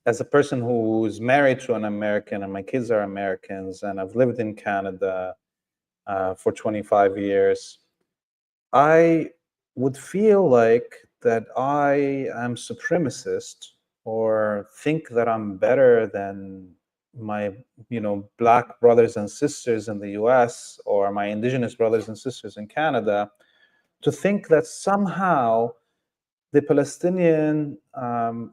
as a person who's married to an American, and my kids are Americans, and I've lived in Canada for 25 years, I would feel like that I am supremacist, or think that I'm better than my Black brothers and sisters in the US, or my indigenous brothers and sisters in Canada, to think that somehow the Palestinian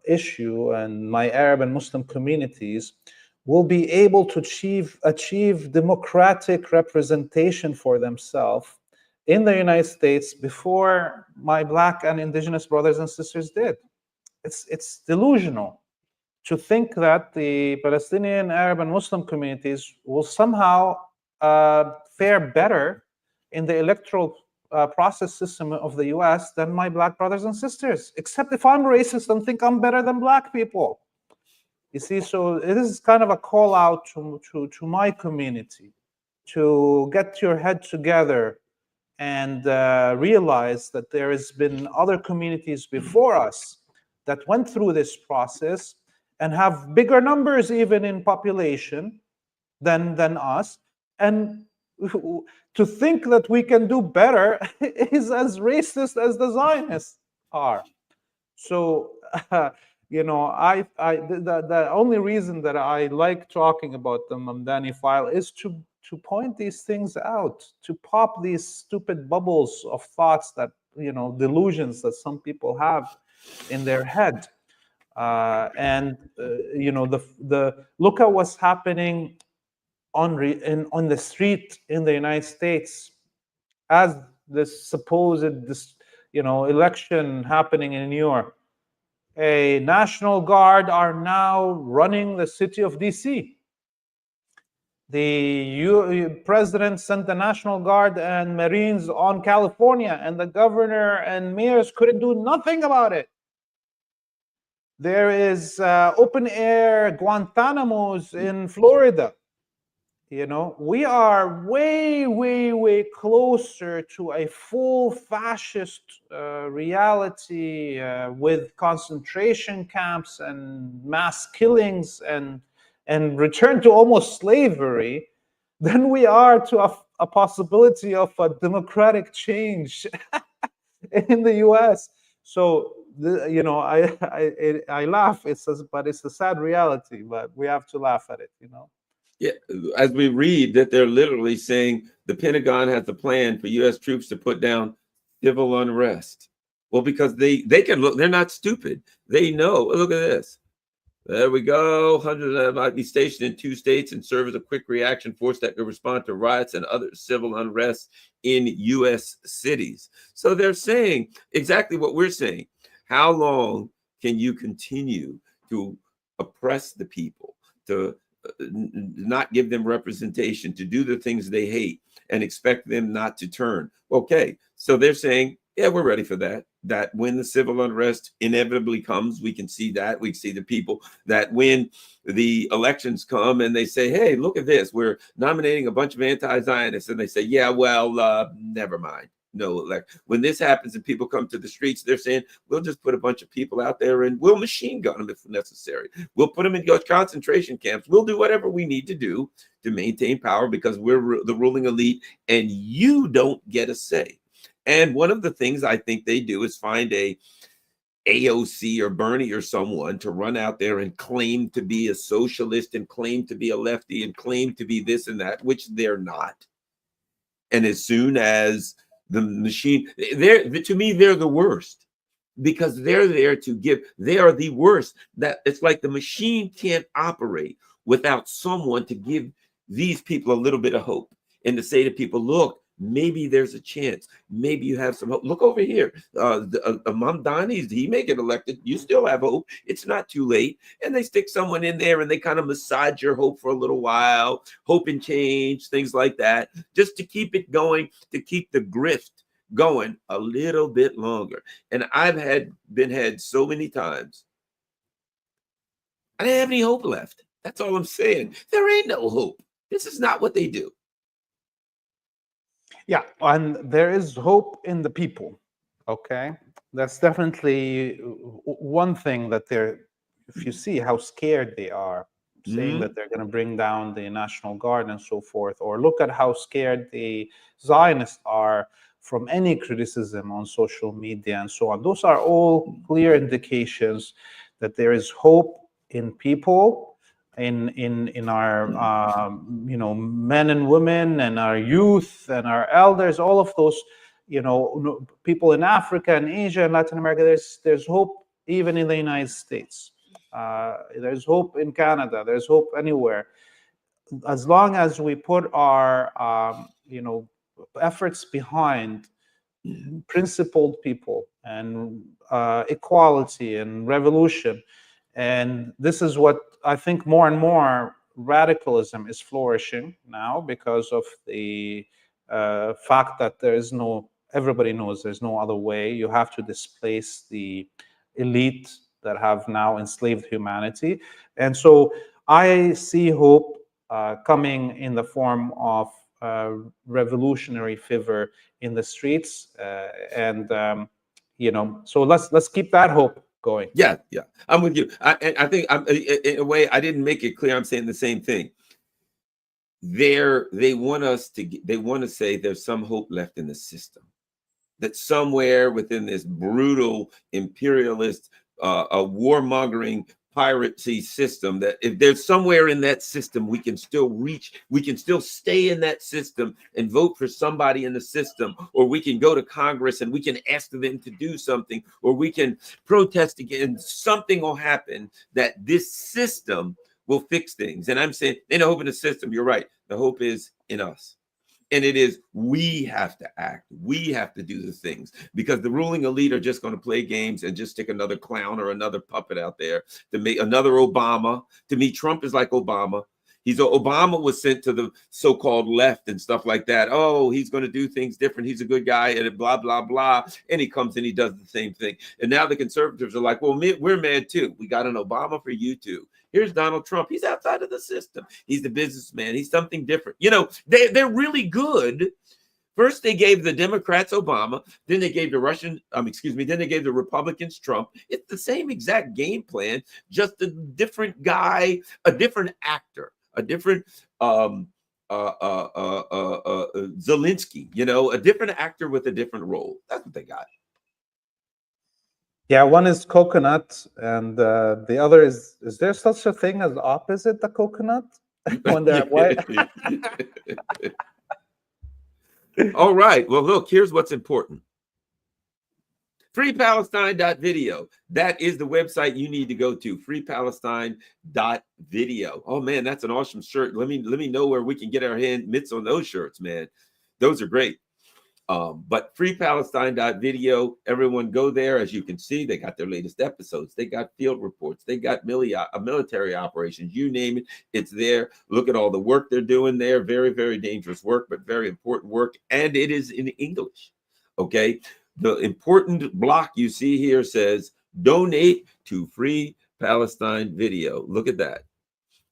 issue and my Arab and Muslim communities will be able to achieve democratic representation for themselves in the United States before my Black and indigenous brothers and sisters did. It's delusional to think that the Palestinian, Arab, and Muslim communities will somehow fare better in the electoral process system of the US than my Black brothers and sisters. Except if I'm racist and think I'm better than Black people. You see, so it is kind of a call out to my community to get your head together and realize that there has been other communities before us that went through this process and have bigger numbers even in population than us. And to think that we can do better is as racist as the Zionists are. So The only reason that I like talking about the Mamdani file is to point these things out, to pop these stupid bubbles of thoughts that, delusions that some people have in their head. The look at what's happening on the street in the United States as this supposed election happening in New York. A National Guard are now running the city of DC. The president sent the National Guard and Marines on California, and the governor and mayors couldn't do nothing about it. There is open air Guantanamos in Florida. We are way, way, way closer to a full fascist reality with concentration camps and mass killings and return to almost slavery than we are to a possibility of a democratic change in the U.S. So I laugh. But it's a sad reality. But we have to laugh at it. Yeah, as we read that they're literally saying the Pentagon has a plan for U.S. troops to put down civil unrest. Well, because they can look, they're not stupid. They know. Look at this. There we go. Hundreds of them might be stationed in 2 states and serve as a quick reaction force that could respond to riots and other civil unrest in U.S. cities. So they're saying exactly what we're saying. How long can you continue to oppress the people, to not give them representation, to do the things they hate and expect them not to turn? Okay, so they're saying, yeah, we're ready for that. That when the civil unrest inevitably comes, we can see that. We see the people that when the elections come and they say, hey, look at this, we're nominating a bunch of anti-Zionists. And they say, yeah, well, never mind. No, like when this happens and people come to the streets, they're saying, we'll just put a bunch of people out there and we'll machine gun them if necessary. We'll put them in concentration camps. We'll do whatever we need to do to maintain power because we're the ruling elite and you don't get a say. And one of the things I think they do is find a AOC or Bernie or someone to run out there and claim to be a socialist and claim to be a lefty and claim to be this and that, which they're not. And as soon as the machine, to me, they're the worst because they're there to give, they are the worst. That it's like the machine can't operate without someone to give these people a little bit of hope and to say to people, look, maybe there's a chance. Maybe you have some hope. Look over here. Mamdani, he may get elected. You still have hope. It's not too late. And they stick someone in there and they kind of massage your hope for a little while, hope and change, things like that, just to keep it going, to keep the grift going a little bit longer. And I've been had so many times. I didn't have any hope left. That's all I'm saying. There ain't no hope. This is not what they do. Yeah, and there is hope in the people. Okay, that's definitely one thing that if you see how scared they are, saying that they're going to bring down the National Guard and so forth, or look at how scared the Zionists are from any criticism on social media and so on. Those are all clear indications that there is hope in people, in our men and women and our youth and our elders, all of those people in Africa and Asia and Latin America. There's hope even in the United States. There's hope in Canada. There's hope anywhere, as long as we put our efforts behind principled people and equality and revolution. And this is what I think more and more radicalism is flourishing now because of the fact that everybody knows there's no other way. You have to displace the elite that have now enslaved humanity. And so I see hope coming in the form of revolutionary fever in the streets. So let's keep that hope going. Yeah, I'm with you. I think in a way I didn't make it clear. I'm saying the same thing. They want to say there's some hope left in the system, that somewhere within this brutal imperialist a warmongering piracy system, that if there's somewhere in that system we can still reach, we can still stay in that system and vote for somebody in the system, or we can go to Congress and we can ask them to do something, or we can protest again, something will happen that this system will fix things. And I'm saying, in the hope in the system, you're right, the hope is in us. And it is, we have to act. We have to do the things, because the ruling elite are just going to play games and just stick another clown or another puppet out there to make another Obama. To me, Trump is like Obama. Obama was sent to the so-called left and stuff like that. Oh, he's going to do things different. He's a good guy and blah, blah, blah. And he comes and he does the same thing. And now the conservatives are like, well, we're mad too. We got an Obama for you too. Here's Donald Trump. He's outside of the system. He's the businessman. He's something different. You know, they're really good. First, they gave the Democrats Obama. Then they gave then they gave the Republicans Trump. It's the same exact game plan, just a different guy, a different actor, a different Zelensky, you know, a different actor with a different role. That's what they got. Yeah, one is coconut, and the other is there such a thing as opposite the coconut? When they're white? All right. Well, look, here's what's important. FreePalestine.video. That is the website you need to go to. FreePalestine.video. Oh man, that's an awesome shirt. Let me know where we can get our mitts on those shirts, man. Those are great. But FreePalestine.video, everyone go there. As you can see, they got their latest episodes. They got field reports. They got military operations. You name it, it's there. Look at all the work they're doing there. Very, very dangerous work, but very important work. And it is in English. Okay. The important block you see here says donate to Free Palestine Video. Look at that.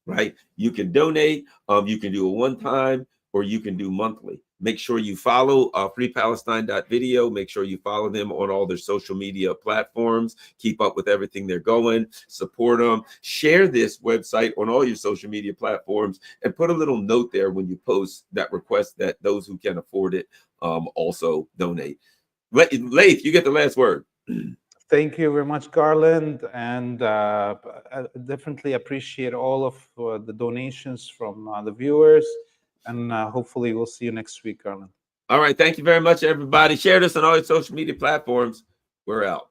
Right. You can donate. You can do a one-time, or you can do monthly. Make sure you follow FreePalestine.video. Make sure you follow them on all their social media platforms. Keep up with everything they're going. Support them. Share this website on all your social media platforms, and put a little note there when you post that request that those who can afford it also donate. Laith, you get the last word. Thank you very much, Garland, and I definitely appreciate all of the donations from the viewers. And hopefully we'll see you next week, Garland. All right. Thank you very much, everybody. Share this on all your social media platforms. We're out.